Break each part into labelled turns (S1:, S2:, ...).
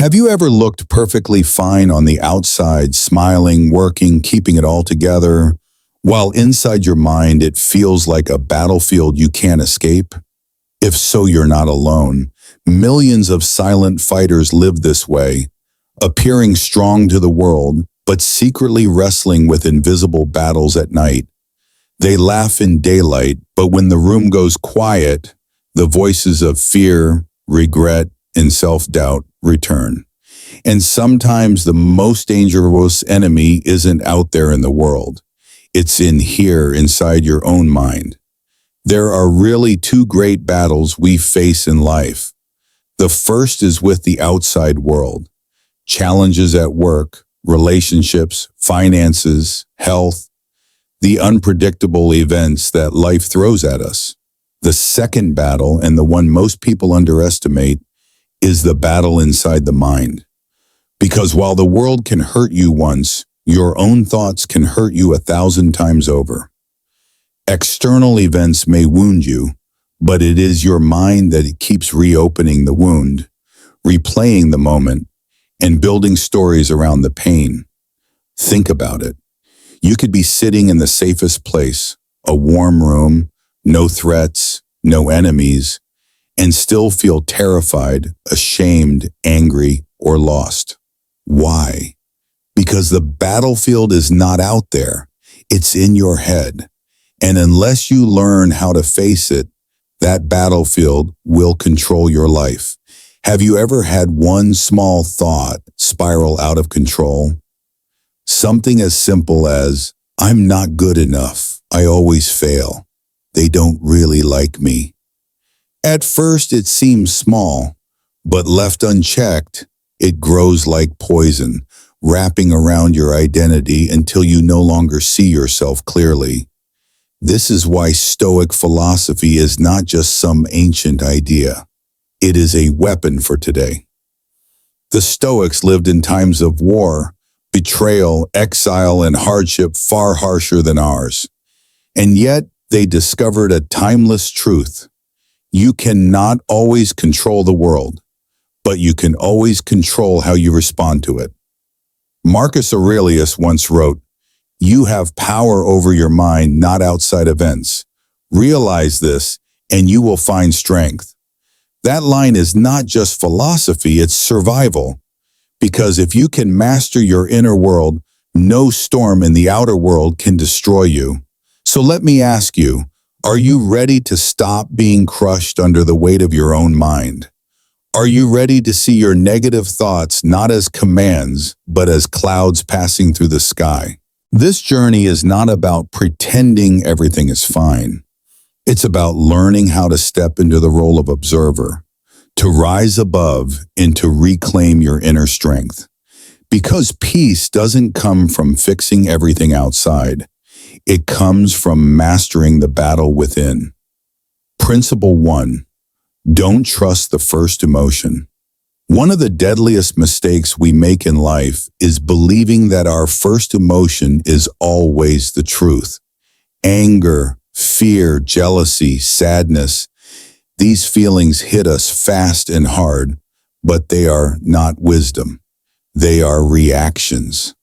S1: Have you ever looked perfectly fine on the outside, smiling, working, keeping it all together, while inside your mind it feels like a battlefield you can't escape? If so, you're not alone. Millions of silent fighters live this way, appearing strong to the world, but secretly wrestling with invisible battles at night. They laugh in daylight, but when the room goes quiet, the voices of fear, regret, and self-doubt return. And sometimes the most dangerous enemy isn't out there in the world. It's in here, inside your own mind. There are really two great battles we face in life. The first is with the outside world. Challenges at work, relationships, finances, health, the unpredictable events that life throws at us. The second battle, and the one most people underestimate, is the battle inside the mind. Because while the world can hurt you once, your own thoughts can hurt you 1,000 times over. External events may wound you, but it is your mind that keeps reopening the wound, replaying the moment, and building stories around the pain. Think about it. You could be sitting in the safest place, a warm room, no threats, no enemies, and still feel terrified, ashamed, angry, or lost. Why? Because the battlefield is not out there. It's in your head. And unless you learn how to face it, that battlefield will control your life. Have you ever had one small thought spiral out of control? Something as simple as, I'm not good enough. I always fail. They don't really like me. At first, it seems small, but left unchecked, it grows like poison, wrapping around your identity until you no longer see yourself clearly. This is why Stoic philosophy is not just some ancient idea. It is a weapon for today. The Stoics lived in times of war, betrayal, exile, and hardship far harsher than ours. And yet, they discovered a timeless truth. You cannot always control the world, but you can always control how you respond to it. Marcus Aurelius once wrote, "You have power over your mind, not outside events. Realize this, and you will find strength." That line is not just philosophy, it's survival. Because if you can master your inner world, no storm in the outer world can destroy you. So let me ask you, are you ready to stop being crushed under the weight of your own mind? Are you ready to see your negative thoughts not as commands, but as clouds passing through the sky? This journey is not about pretending everything is fine. It's about learning how to step into the role of observer, to rise above, and to reclaim your inner strength. Because peace doesn't come from fixing everything outside. It comes from mastering the battle within. Principle 1. Don't trust the first emotion. One of the deadliest mistakes we make in life is believing that our first emotion is always the truth. Anger, fear, jealousy, sadness, these feelings hit us fast and hard, but they are not wisdom. They are reactions.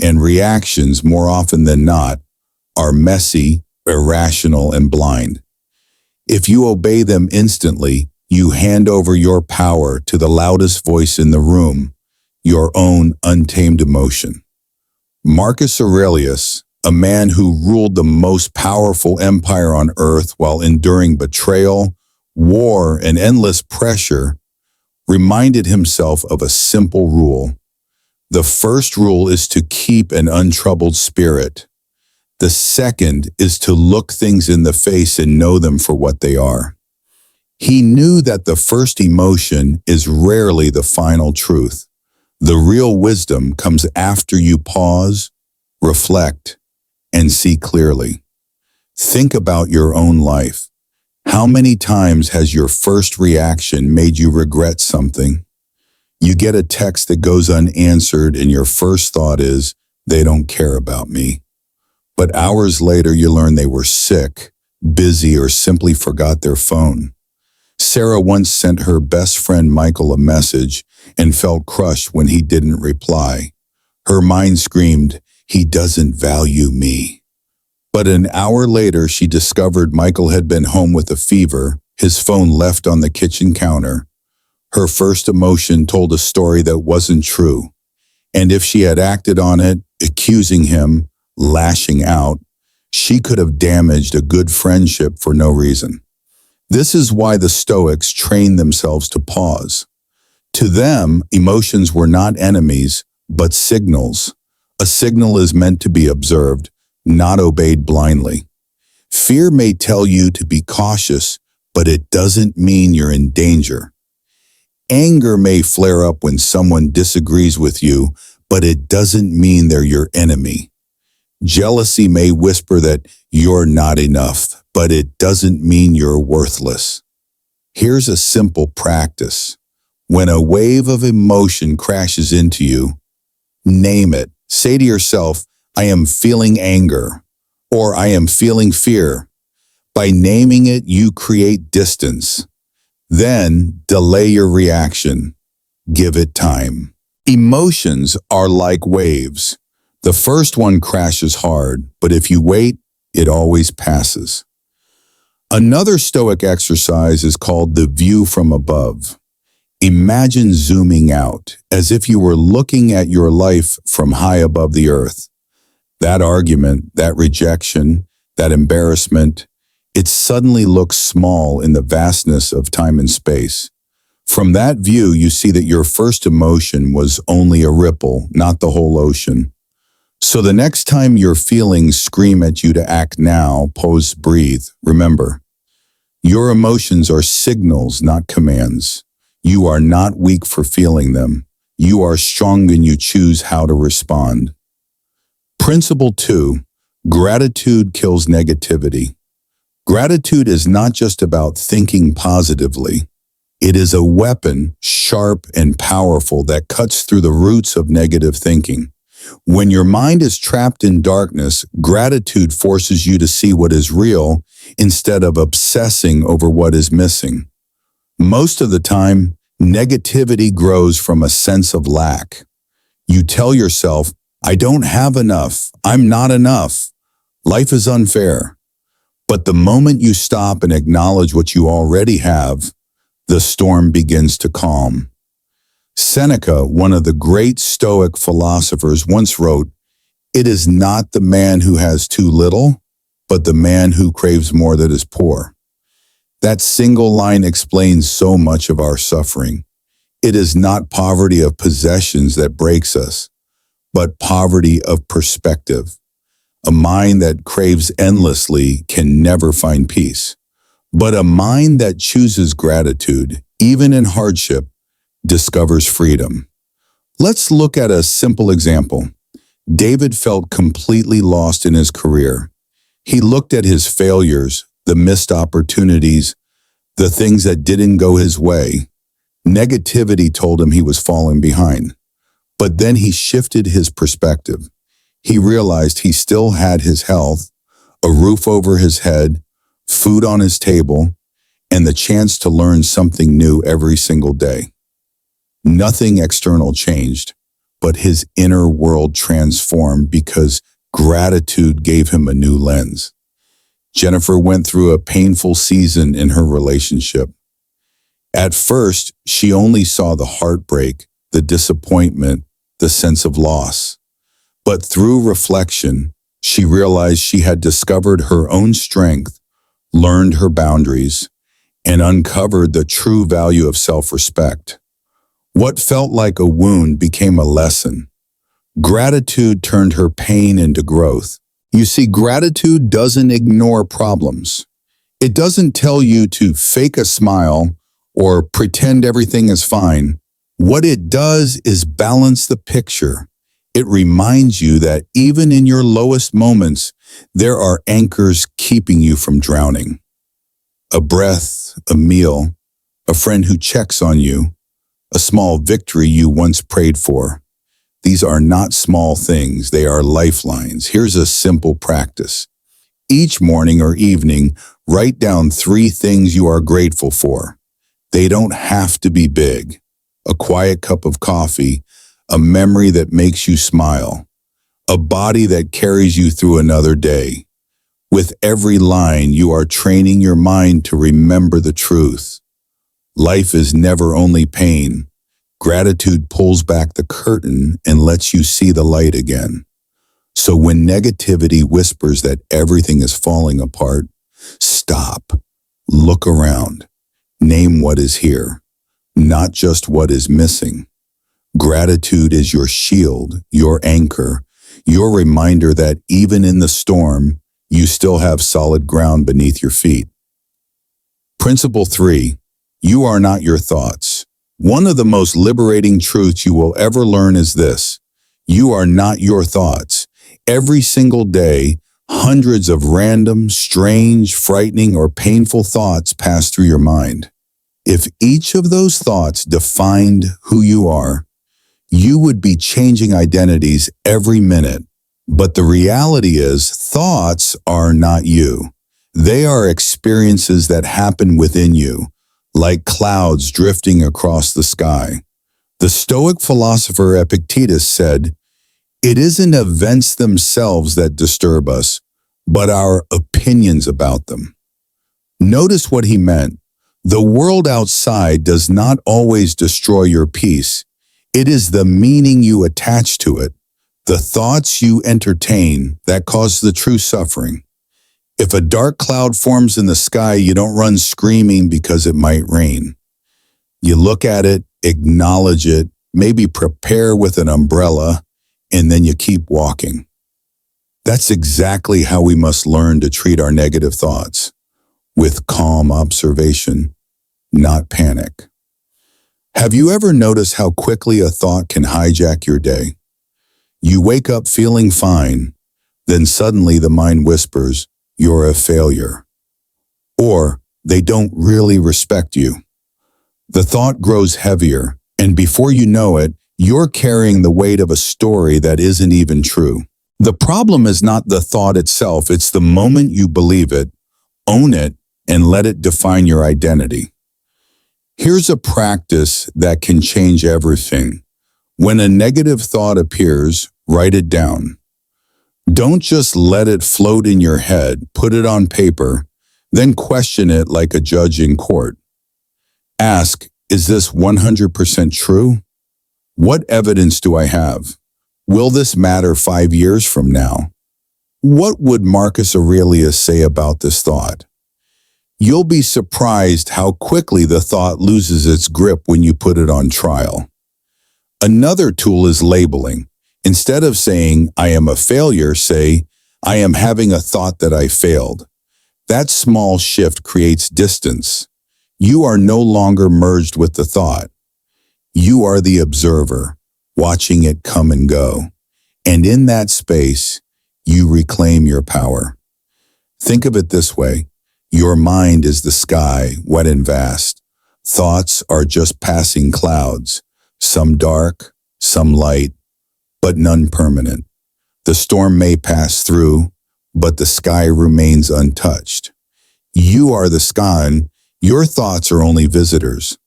S1: And reactions, more often than not, are messy, irrational, and blind. If you obey them instantly, you hand over your power to the loudest voice in the room, your own untamed emotion. Marcus Aurelius, a man who ruled the most powerful empire on earth while enduring betrayal, war, and endless pressure, reminded himself of a simple rule. The first rule is to keep an untroubled spirit. The second is to look things in the face and know them for what they are. He knew that the first emotion is rarely the final truth. The real wisdom comes after you pause, reflect, and see clearly. Think about your own life. How many times has your first reaction made you regret something? You get a text that goes unanswered and your first thought is, they don't care about me. But hours later, you learn they were sick, busy, or simply forgot their phone. Sarah once sent her best friend Michael a message, and felt crushed when he didn't reply. Her mind screamed, "He doesn't value me." But an hour later, she discovered Michael had been home with a fever, his phone left on the kitchen counter. Her first emotion told a story that wasn't true. And if she had acted on it, accusing him, lashing out, she could have damaged a good friendship for no reason. This is why the Stoics trained themselves to pause. To them, emotions were not enemies, but signals. A signal is meant to be observed, not obeyed blindly. Fear may tell you to be cautious, but it doesn't mean you're in danger. Anger may flare up when someone disagrees with you, but it doesn't mean they're your enemy. Jealousy may whisper that you're not enough, but it doesn't mean you're worthless. Here's a simple practice. When a wave of emotion crashes into you, name it. Say to yourself, "I am feeling anger," or "I am feeling fear." By naming it, you create distance. Then delay your reaction. Give it time. Emotions are like waves. The first one crashes hard, but if you wait, it always passes. Another Stoic exercise is called the view from above. Imagine zooming out, as if you were looking at your life from high above the earth. That argument, that rejection, that embarrassment, it suddenly looks small in the vastness of time and space. From that view, you see that your first emotion was only a ripple, not the whole ocean. So the next time your feelings scream at you to act now, pause, breathe. Remember, your emotions are signals, not commands. You are not weak for feeling them. You are strong when you choose how to respond. Principle 2, gratitude kills negativity. Gratitude is not just about thinking positively. It is a weapon, sharp and powerful, that cuts through the roots of negative thinking. When your mind is trapped in darkness, gratitude forces you to see what is real instead of obsessing over what is missing. Most of the time, negativity grows from a sense of lack. You tell yourself, "I don't have enough, I'm not enough, life is unfair." But the moment you stop and acknowledge what you already have, the storm begins to calm. Seneca, one of the great Stoic philosophers, once wrote, "It is not the man who has too little, but the man who craves more that is poor." That single line explains so much of our suffering. It is not poverty of possessions that breaks us, but poverty of perspective. A mind that craves endlessly can never find peace. But a mind that chooses gratitude, even in hardship, discovers freedom. Let's look at a simple example. David felt completely lost in his career. He looked at his failures, the missed opportunities, the things that didn't go his way. Negativity told him he was falling behind. But then he shifted his perspective. He realized he still had his health, a roof over his head, food on his table, and the chance to learn something new every single day. Nothing external changed, but his inner world transformed because gratitude gave him a new lens. Jennifer went through a painful season in her relationship. At first, she only saw the heartbreak, the disappointment, the sense of loss. But through reflection, she realized she had discovered her own strength, learned her boundaries, and uncovered the true value of self-respect. What felt like a wound became a lesson. Gratitude turned her pain into growth. You see, gratitude doesn't ignore problems. It doesn't tell you to fake a smile or pretend everything is fine. What it does is balance the picture. It reminds you that even in your lowest moments, there are anchors keeping you from drowning. A breath, a meal, a friend who checks on you, a small victory you once prayed for. These are not small things, they are lifelines. Here's a simple practice. Each morning or evening, write down 3 things you are grateful for. They don't have to be big. a quiet cup of coffee, a memory that makes you smile, a body that carries you through another day. With every line, you are training your mind to remember the truth. Life is never only pain. Gratitude pulls back the curtain and lets you see the light again. So when negativity whispers that everything is falling apart, stop, look around, name what is here, not just what is missing. Gratitude is your shield, your anchor, your reminder that even in the storm, you still have solid ground beneath your feet. Principle 3, you are not your thoughts. One of the most liberating truths you will ever learn is this: you are not your thoughts. Every single day, hundreds of random, strange, frightening, or painful thoughts pass through your mind. If each of those thoughts defined who you are, you would be changing identities every minute. But the reality is, thoughts are not you. They are experiences that happen within you, like clouds drifting across the sky. The Stoic philosopher Epictetus said, "It isn't events themselves that disturb us, but our opinions about them." Notice what he meant. The world outside does not always destroy your peace. It is the meaning you attach to it, the thoughts you entertain, that cause the true suffering. If a dark cloud forms in the sky, you don't run screaming because it might rain. You look at it, acknowledge it, maybe prepare with an umbrella, and then you keep walking. That's exactly how we must learn to treat our negative thoughts, with calm observation, not panic. Have you ever noticed how quickly a thought can hijack your day? You wake up feeling fine, then suddenly the mind whispers, "You're a failure," or "They don't really respect you." The thought grows heavier, and before you know it, you're carrying the weight of a story that isn't even true. The problem is not the thought itself, it's the moment you believe it, own it, and let it define your identity. Here's a practice that can change everything. When a negative thought appears, write it down. Don't just let it float in your head, put it on paper, then question it like a judge in court. Ask, is this 100% true? What evidence do I have? Will this matter 5 years from now? What would Marcus Aurelius say about this thought? You'll be surprised how quickly the thought loses its grip when you put it on trial. Another tool is labeling. Instead of saying, "I am a failure," say, "I am having a thought that I failed." That small shift creates distance. You are no longer merged with the thought. You are the observer, watching it come and go. And in that space, you reclaim your power. Think of it this way. Your mind is the sky, wet and vast. Thoughts are just passing clouds, some dark, some light, but none permanent. The storm may pass through, but the sky remains untouched. You are the sky, and your thoughts are only visitors.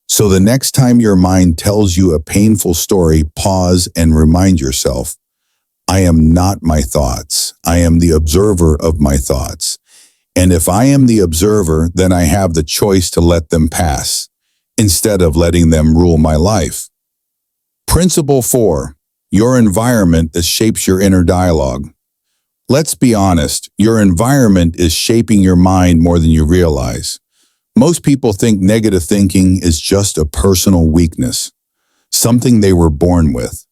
S1: So the next time your mind tells you a painful story, pause and remind yourself, I am not my thoughts. I am the observer of my thoughts. And if I am the observer, then I have the choice to let them pass, instead of letting them rule my life. Principle 4. Your environment that shapes your inner dialogue. Let's be honest, your environment is shaping your mind more than you realize. Most people think negative thinking is just a personal weakness, something they were born with.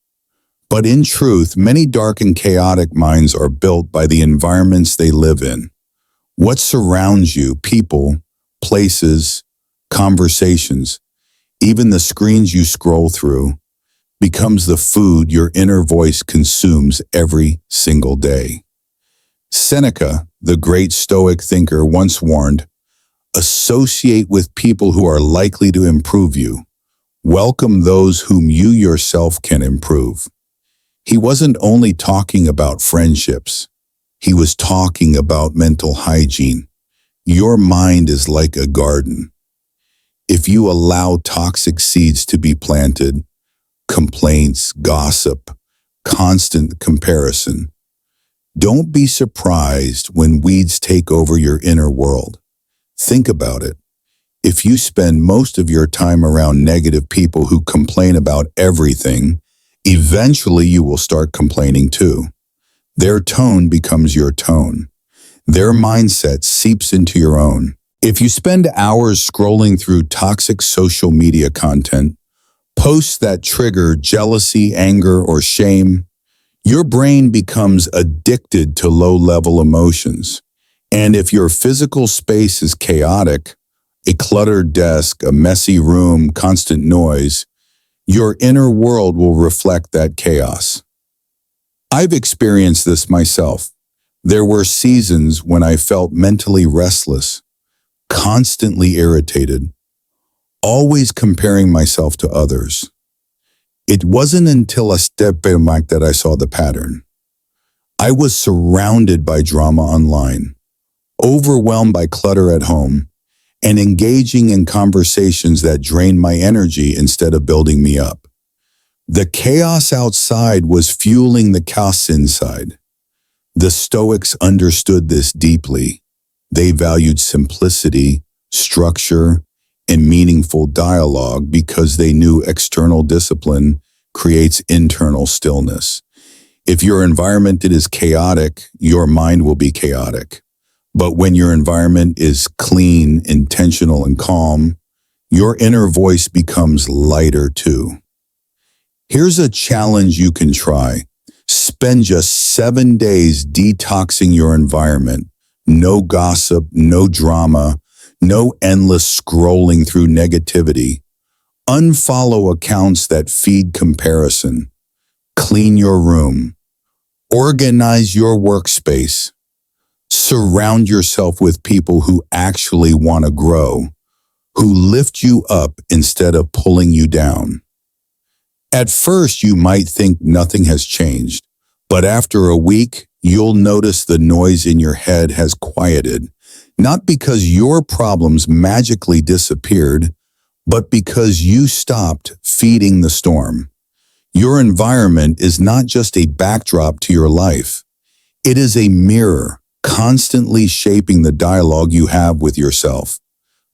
S1: But in truth, many dark and chaotic minds are built by the environments they live in. What surrounds you, people, places, conversations, even the screens you scroll through, becomes the food your inner voice consumes every single day. Seneca, the great Stoic thinker, once warned, associate with people who are likely to improve you. Welcome those whom you yourself can improve. He wasn't only talking about friendships. He was talking about mental hygiene. Your mind is like a garden. If you allow toxic seeds to be planted, complaints, gossip, constant comparison, don't be surprised when weeds take over your inner world. Think about it. If you spend most of your time around negative people who complain about everything, eventually you will start complaining too. Their tone becomes your tone. Their mindset seeps into your own. If you spend hours scrolling through toxic social media content, posts that trigger jealousy, anger, or shame, your brain becomes addicted to low-level emotions. And if your physical space is chaotic, a cluttered desk, a messy room, constant noise, your inner world will reflect that chaos. I've experienced this myself. There were seasons when I felt mentally restless, constantly irritated, always comparing myself to others. It wasn't until I stepped back that I saw the pattern. I was surrounded by drama online, overwhelmed by clutter at home, and engaging in conversations that drained my energy instead of building me up. The chaos outside was fueling the chaos inside. The Stoics understood this deeply. They valued simplicity, structure, and meaningful dialogue because they knew external discipline creates internal stillness. If your environment is chaotic, your mind will be chaotic. But when your environment is clean, intentional, and calm, your inner voice becomes lighter too. Here's a challenge you can try. Spend just 7 days detoxing your environment. No gossip, no drama, no endless scrolling through negativity. Unfollow accounts that feed comparison. Clean your room. Organize your workspace. Surround yourself with people who actually want to grow, who lift you up instead of pulling you down. At first, you might think nothing has changed, but after a week, you'll notice the noise in your head has quieted, not because your problems magically disappeared, but because you stopped feeding the storm. Your environment is not just a backdrop to your life. It is a mirror, constantly shaping the dialogue you have with yourself.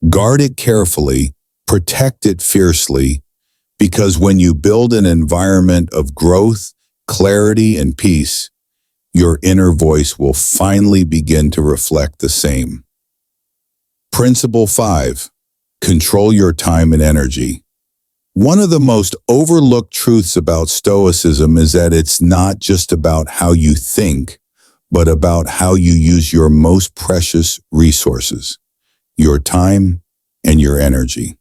S1: Guard it carefully, protect it fiercely, because when you build an environment of growth, clarity, and peace, your inner voice will finally begin to reflect the same. Principle 5. Control your time and energy. One of the most overlooked truths about Stoicism is that it's not just about how you think, but about how you use your most precious resources, your time and your energy.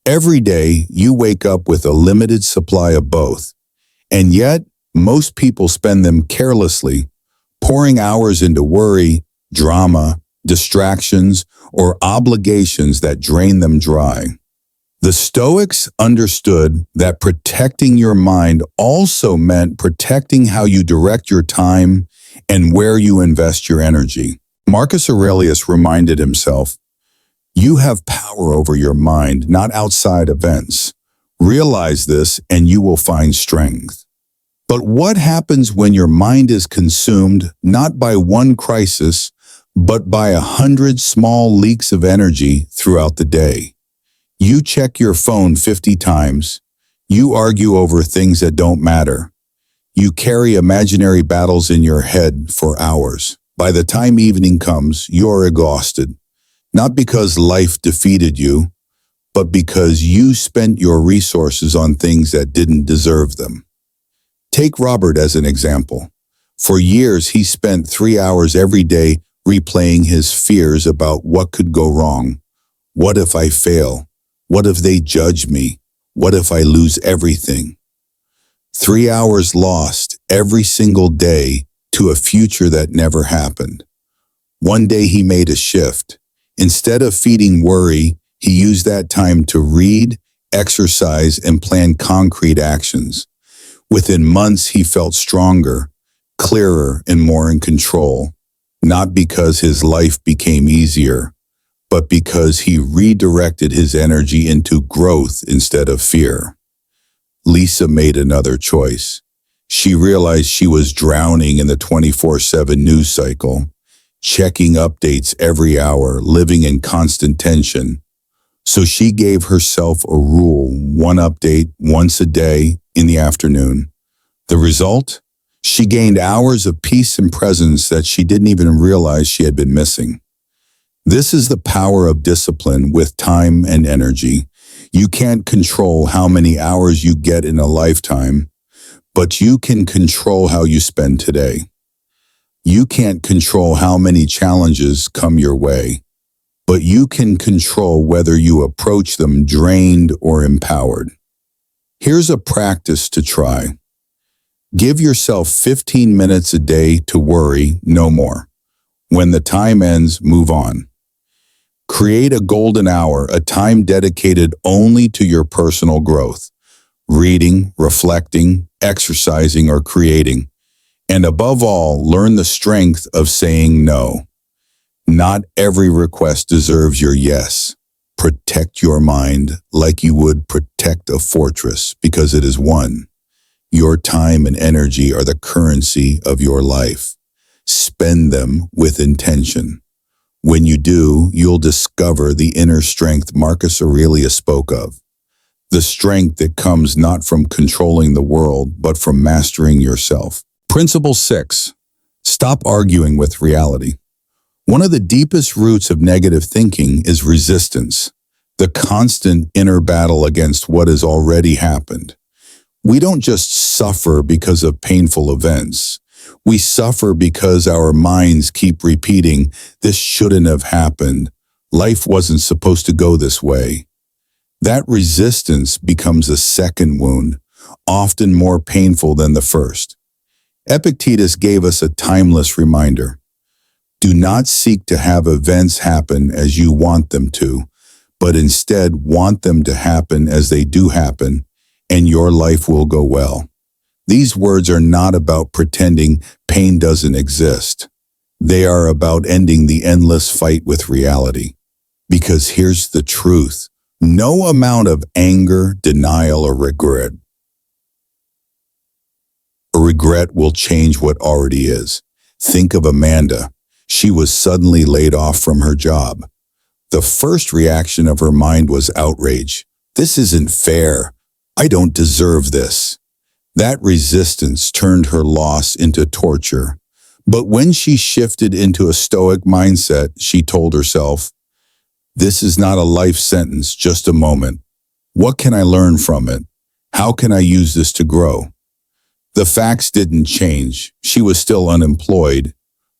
S1: Every day, you wake up with a limited supply of both, and yet most people spend them carelessly, pouring hours into worry, drama, distractions, or obligations that drain them dry. The Stoics understood that protecting your mind also meant protecting how you direct your time and where you invest your energy. Marcus Aurelius reminded himself, "You have power over your mind, not outside events. Realize this and you will find strength." But what happens when your mind is consumed not by one crisis, but by 100 small leaks of energy throughout the day? You check your phone 50 times. You argue over things that don't matter. You carry imaginary battles in your head for hours. By the time evening comes, you're exhausted. Not because life defeated you, but because you spent your resources on things that didn't deserve them. Take Robert as an example. For years, he spent 3 hours every day replaying his fears about what could go wrong. What if I fail? What if they judge me? What if I lose everything? 3 hours lost every single day to a future that never happened. One day he made a shift. Instead of feeding worry, he used that time to read, exercise, and plan concrete actions. Within months, he felt stronger, clearer, and more in control, not because his life became easier, but because he redirected his energy into growth instead of fear. Lisa made another choice. She realized she was drowning in the 24/7 news cycle, checking updates every hour, living in constant tension. So she gave herself a rule, one update once a day in the afternoon. The result? She gained hours of peace and presence that she didn't even realize she had been missing. This is the power of discipline with time and energy. You can't control how many hours you get in a lifetime, but you can control how you spend today. You can't control how many challenges come your way, but you can control whether you approach them drained or empowered. Here's a practice to try. Give yourself 15 minutes a day to worry, no more. When the time ends, move on. Create a golden hour, a time dedicated only to your personal growth, reading, reflecting, exercising, or creating. And above all, learn the strength of saying no. Not every request deserves your yes. Protect your mind like you would protect a fortress because it is one. Your time and energy are the currency of your life. Spend them with intention. When you do, you'll discover the inner strength Marcus Aurelius spoke of. The strength that comes not from controlling the world, but from mastering yourself. Principle 6. Stop arguing with reality. One of the deepest roots of negative thinking is resistance, the constant inner battle against what has already happened. We don't just suffer because of painful events. We suffer because our minds keep repeating, this shouldn't have happened. Life wasn't supposed to go this way. That resistance becomes a second wound, often more painful than the first. Epictetus gave us a timeless reminder. Do not seek to have events happen as you want them to, but instead want them to happen as they do happen, and your life will go well. These words are not about pretending pain doesn't exist. They are about ending the endless fight with reality. Because here's the truth. No amount of anger, denial, or regret will change what already is. Think of Amanda. She was suddenly laid off from her job. The first reaction of her mind was outrage. This isn't fair. I don't deserve this. That resistance turned her loss into torture. But when she shifted into a Stoic mindset, she told herself, this is not a life sentence, just a moment. What can I learn from it? How can I use this to grow? The facts didn't change. She was still unemployed,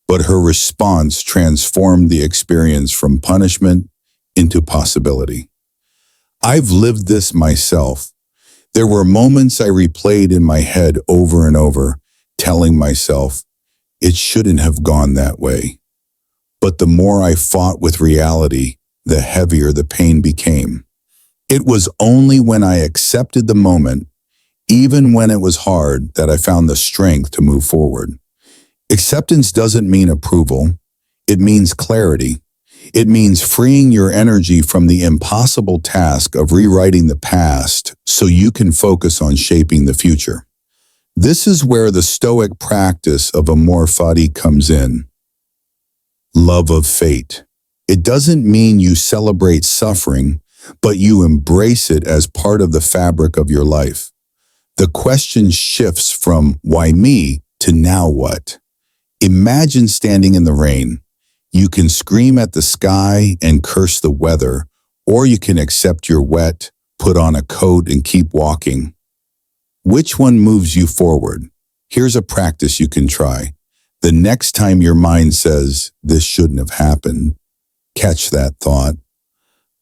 S1: but her response transformed the experience from punishment into possibility. I've lived this myself. There were moments I replayed in my head over and over, telling myself, it shouldn't have gone that way. But the more I fought with reality, the heavier the pain became. It was only when I accepted the moment, even when it was hard, that I found the strength to move forward. Acceptance doesn't mean approval. It means clarity. It means freeing your energy from the impossible task of rewriting the past so you can focus on shaping the future. This is where the Stoic practice of amor fati comes in. Love of fate. It doesn't mean you celebrate suffering, but you embrace it as part of the fabric of your life. The question shifts from why me to now what? Imagine standing in the rain. You can scream at the sky and curse the weather, or you can accept you're wet, put on a coat, and keep walking. Which one moves you forward? Here's a practice you can try. The next time your mind says, this shouldn't have happened, catch that thought.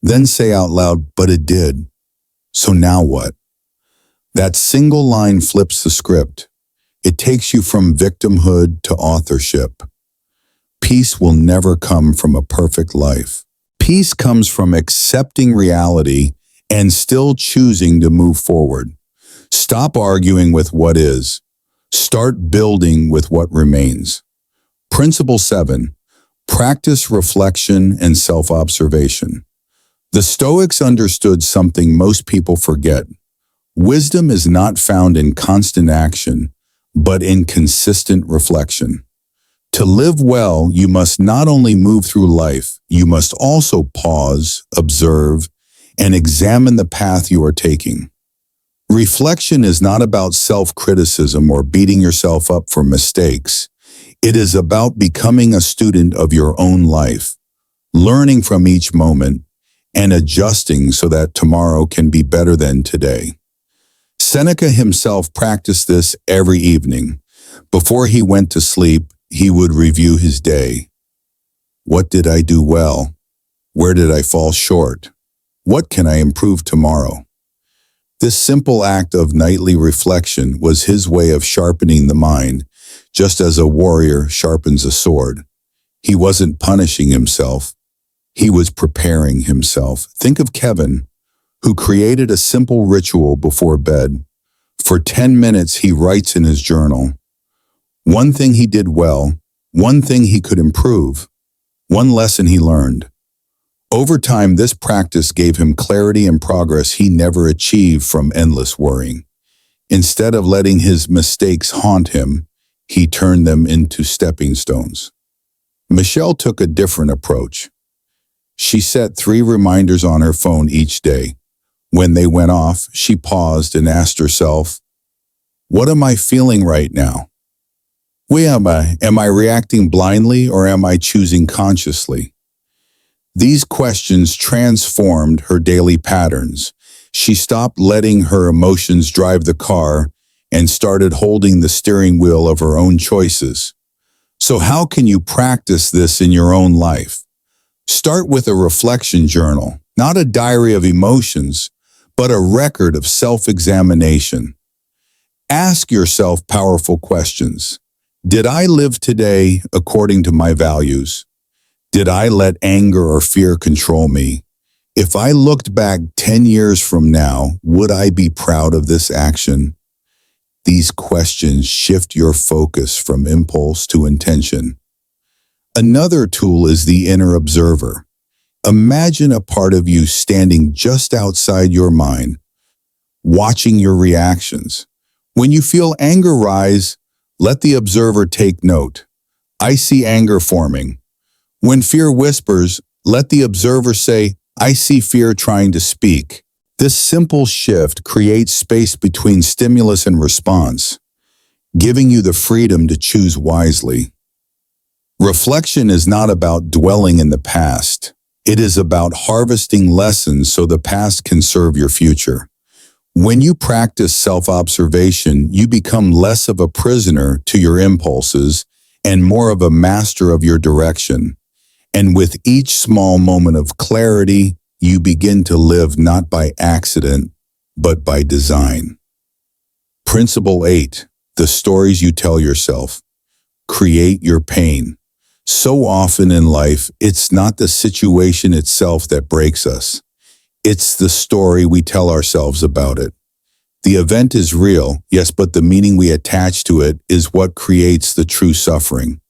S1: Then say out loud, but it did. So now what? That single line flips the script. It takes you from victimhood to authorship. Peace will never come from a perfect life. Peace comes from accepting reality and still choosing to move forward. Stop arguing with what is. Start building with what remains. Principle 7. Practice reflection and self-observation. The Stoics understood something most people forget. Wisdom is not found in constant action, but in consistent reflection. To live well, you must not only move through life, you must also pause, observe, and examine the path you are taking. Reflection is not about self-criticism or beating yourself up for mistakes. It is about becoming a student of your own life, learning from each moment, and adjusting so that tomorrow can be better than today. Seneca himself practiced this every evening. Before he went to sleep, he would review his day. What did I do well? Where did I fall short? What can I improve tomorrow? This simple act of nightly reflection was his way of sharpening the mind, just as a warrior sharpens a sword. He wasn't punishing himself. He was preparing himself. Think of Kevin, who created a simple ritual before bed. For 10 minutes, he writes in his journal. One thing he did well, one thing he could improve, one lesson he learned. Over time, this practice gave him clarity and progress he never achieved from endless worrying. Instead of letting his mistakes haunt him, he turned them into stepping stones. Michelle took a different approach. She set 3 reminders on her phone each day. When they went off, she paused and asked herself, what am I feeling right now? Where am I? Am I reacting blindly or am I choosing consciously? These questions transformed her daily patterns. She stopped letting her emotions drive the car and started holding the steering wheel of her own choices. So how can you practice this in your own life? Start with a reflection journal, not a diary of emotions, but a record of self-examination. Ask yourself powerful questions. Did I live today according to my values? Did I let anger or fear control me? If I looked back 10 years from now, would I be proud of this action? These questions shift your focus from impulse to intention. Another tool is the inner observer. Imagine a part of you standing just outside your mind, watching your reactions. When you feel anger rise, let the observer take note. I see anger forming. When fear whispers, let the observer say, I see fear trying to speak. This simple shift creates space between stimulus and response, giving you the freedom to choose wisely. Reflection is not about dwelling in the past. It is about harvesting lessons so the past can serve your future. When you practice self-observation, you become less of a prisoner to your impulses and more of a master of your direction. And with each small moment of clarity, you begin to live not by accident, but by design. Principle 8. The stories you tell yourself. Create your pain. So often in life, it's not the situation itself that breaks us. It's the story we tell ourselves about it. The event is real, yes, but the meaning we attach to it is what creates the true suffering.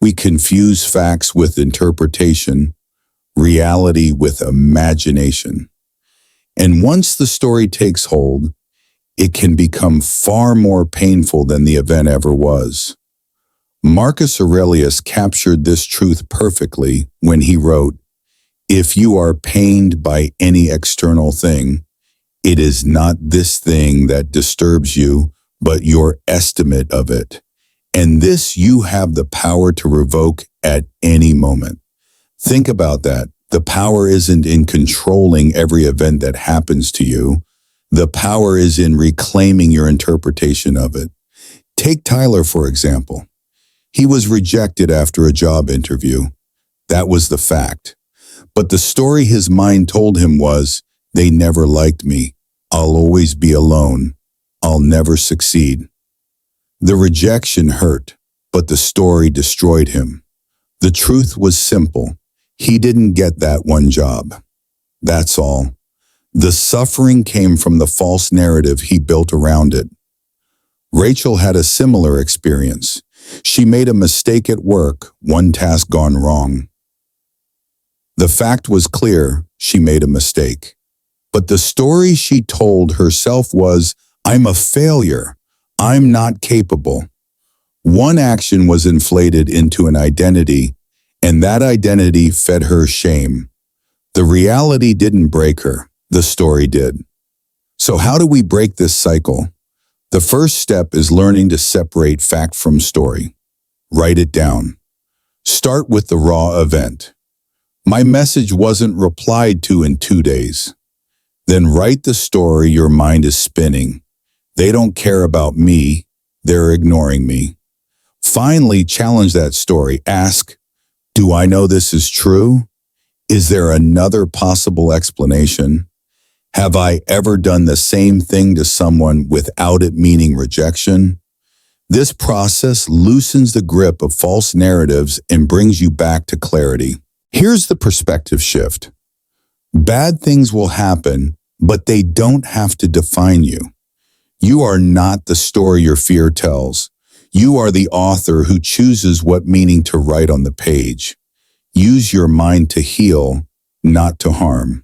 S1: We confuse facts with interpretation, reality with imagination. And once the story takes hold, it can become far more painful than the event ever was. Marcus Aurelius captured this truth perfectly when he wrote, "If you are pained by any external thing, it is not this thing that disturbs you, but your estimate of it. And this you have the power to revoke at any moment." Think about that. The power isn't in controlling every event that happens to you. The power is in reclaiming your interpretation of it. Take Tyler, for example. He was rejected after a job interview. That was the fact. But the story his mind told him was, they never liked me. I'll always be alone. I'll never succeed. The rejection hurt, but the story destroyed him. The truth was simple. He didn't get that one job. That's all. The suffering came from the false narrative he built around it. Rachel had a similar experience. She made a mistake at work, one task gone wrong. The fact was clear, she made a mistake. But the story she told herself was, I'm a failure. I'm not capable. One action was inflated into an identity, and that identity fed her shame. The reality didn't break her, the story did. So how do we break this cycle? The first step is learning to separate fact from story. Write it down. Start with the raw event. My message wasn't replied to in 2 days. Then write the story your mind is spinning. They don't care about me, they're ignoring me. Finally, challenge that story. Ask, do I know this is true? Is there another possible explanation? Have I ever done the same thing to someone without it meaning rejection? This process loosens the grip of false narratives and brings you back to clarity. Here's the perspective shift. Bad things will happen, but they don't have to define you. You are not the story your fear tells. You are the author who chooses what meaning to write on the page. Use your mind to heal, not to harm.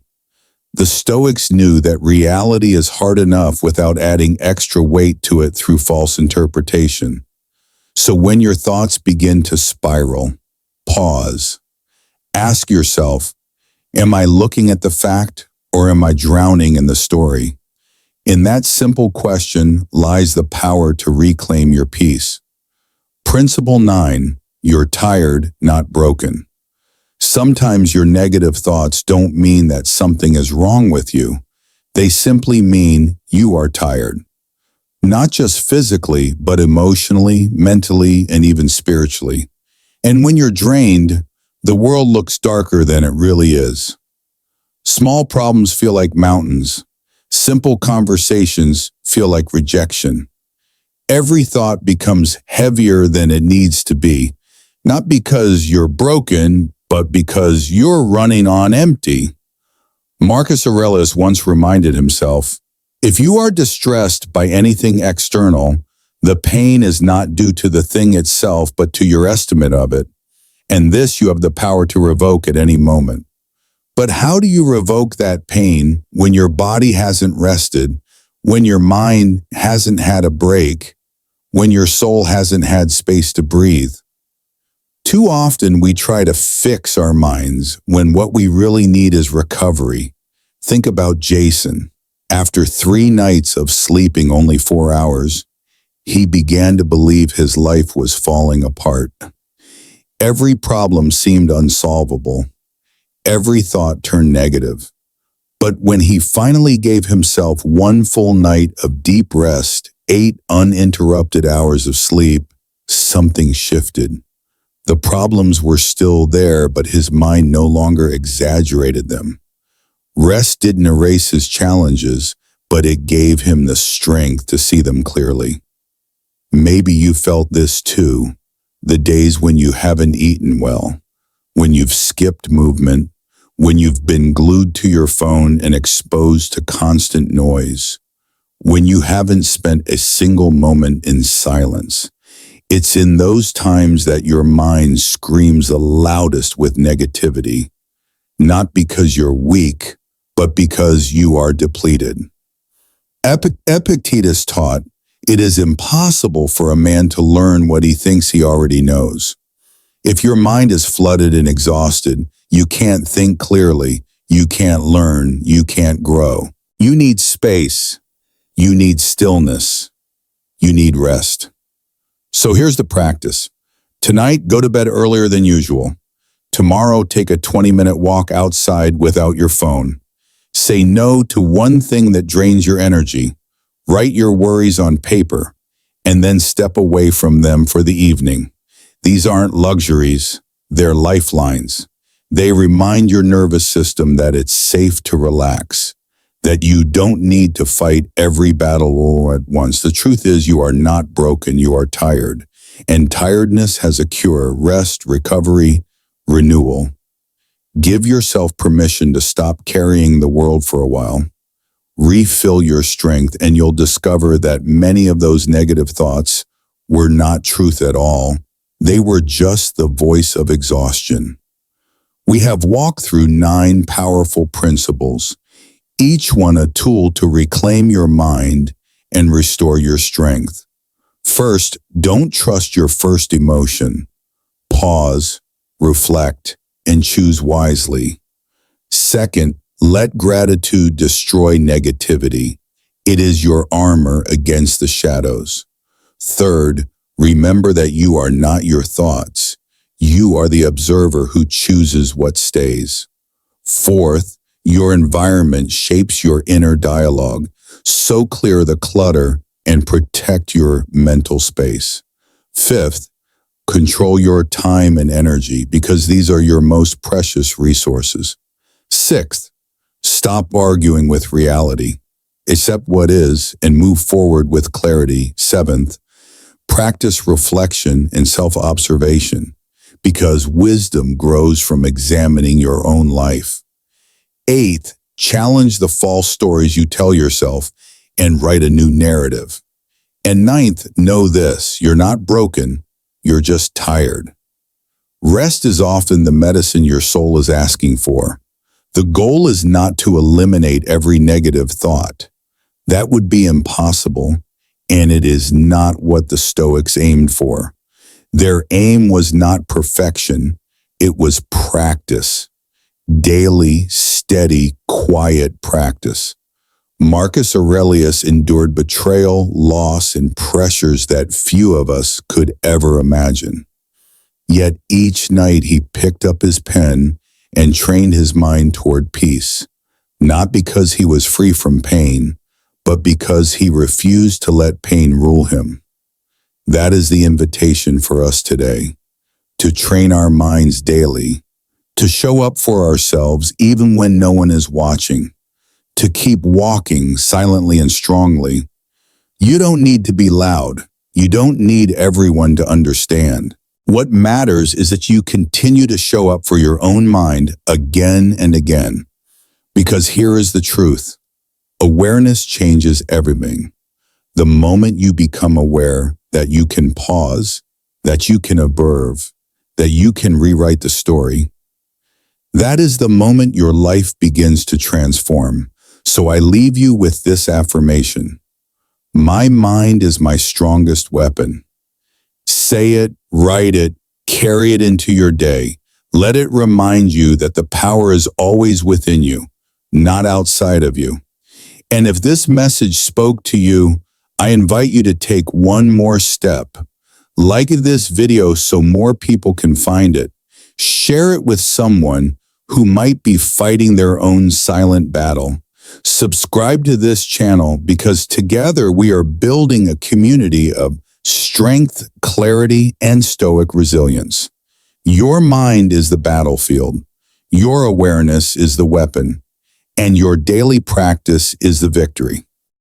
S1: The Stoics knew that reality is hard enough without adding extra weight to it through false interpretation. So when your thoughts begin to spiral, pause. Ask yourself, am I looking at the fact or am I drowning in the story? In that simple question lies the power to reclaim your peace. Principle 9, you're tired, not broken. Sometimes your negative thoughts don't mean that something is wrong with you. They simply mean you are tired. Not just physically, but emotionally, mentally, and even spiritually. And when you're drained, the world looks darker than it really is. Small problems feel like mountains. Simple conversations feel like rejection. Every thought becomes heavier than it needs to be, not because you're broken, but because you're running on empty. Marcus Aurelius once reminded himself, if you are distressed by anything external, the pain is not due to the thing itself, but to your estimate of it. And this you have the power to revoke at any moment. But how do you revoke that pain when your body hasn't rested, when your mind hasn't had a break, when your soul hasn't had space to breathe? Too often we try to fix our minds when what we really need is recovery. Think about Jason. After 3 nights of sleeping only 4 hours, he began to believe his life was falling apart. Every problem seemed unsolvable. Every thought turned negative. But when he finally gave himself 1 full night of deep rest, 8 uninterrupted hours of sleep, something shifted. The problems were still there, but his mind no longer exaggerated them. Rest didn't erase his challenges, but it gave him the strength to see them clearly. Maybe you felt this too, the days when you haven't eaten well, when you've skipped movement, when you've been glued to your phone and exposed to constant noise, when you haven't spent a single moment in silence. It's in those times that your mind screams the loudest with negativity, not because you're weak, but because you are depleted. Epictetus taught, it is impossible for a man to learn what he thinks he already knows. If your mind is flooded and exhausted, you can't think clearly, you can't learn, you can't grow. You need space, you need stillness, you need rest. So here's the practice. Tonight, go to bed earlier than usual. Tomorrow, take a 20-minute walk outside without your phone. Say no to one thing that drains your energy. Write your worries on paper, and then step away from them for the evening. These aren't luxuries, they're lifelines. They remind your nervous system that it's safe to relax, that you don't need to fight every battle all at once. The truth is you are not broken, you are tired. And tiredness has a cure: rest, recovery, renewal. Give yourself permission to stop carrying the world for a while. Refill your strength, and you'll discover that many of those negative thoughts were not truth at all. They were just the voice of exhaustion. We have walked through 9 powerful principles, each one a tool to reclaim your mind and restore your strength. First, don't trust your first emotion. Pause, reflect, and choose wisely. Second, let gratitude destroy negativity. It is your armor against the shadows. Third, remember that you are not your thoughts. You are the observer who chooses what stays. Fourth, your environment shapes your inner dialogue. So clear the clutter and protect your mental space. Fifth, control your time and energy because these are your most precious resources. Sixth, stop arguing with reality. Accept what is and move forward with clarity. Seventh, practice reflection and self-observation because wisdom grows from examining your own life. Eighth, challenge the false stories you tell yourself and write a new narrative. And ninth, know this, you're not broken, you're just tired. Rest is often the medicine your soul is asking for. The goal is not to eliminate every negative thought. That would be impossible, and it is not what the Stoics aimed for. Their aim was not perfection, it was practice. Daily, steady, quiet practice. Marcus Aurelius endured betrayal, loss, and pressures that few of us could ever imagine. Yet each night he picked up his pen and trained his mind toward peace, not because he was free from pain, but because he refused to let pain rule him. That is the invitation for us today, to train our minds daily, to show up for ourselves even when no one is watching, to keep walking silently and strongly. You don't need to be loud. You don't need everyone to understand. What matters is that you continue to show up for your own mind again and again. Because here is the truth. Awareness changes everything. The moment you become aware that you can pause, that you can observe, that you can rewrite the story, that is the moment your life begins to transform. So I leave you with this affirmation. My mind is my strongest weapon. Say it, write it, carry it into your day. Let it remind you that the power is always within you, not outside of you. And if this message spoke to you, I invite you to take one more step. Like this video so more people can find it. Share it with someone who might be fighting their own silent battle. Subscribe to this channel because together we are building a community of strength, clarity, and stoic resilience. Your mind is the battlefield. Your awareness is the weapon. And your daily practice is the victory.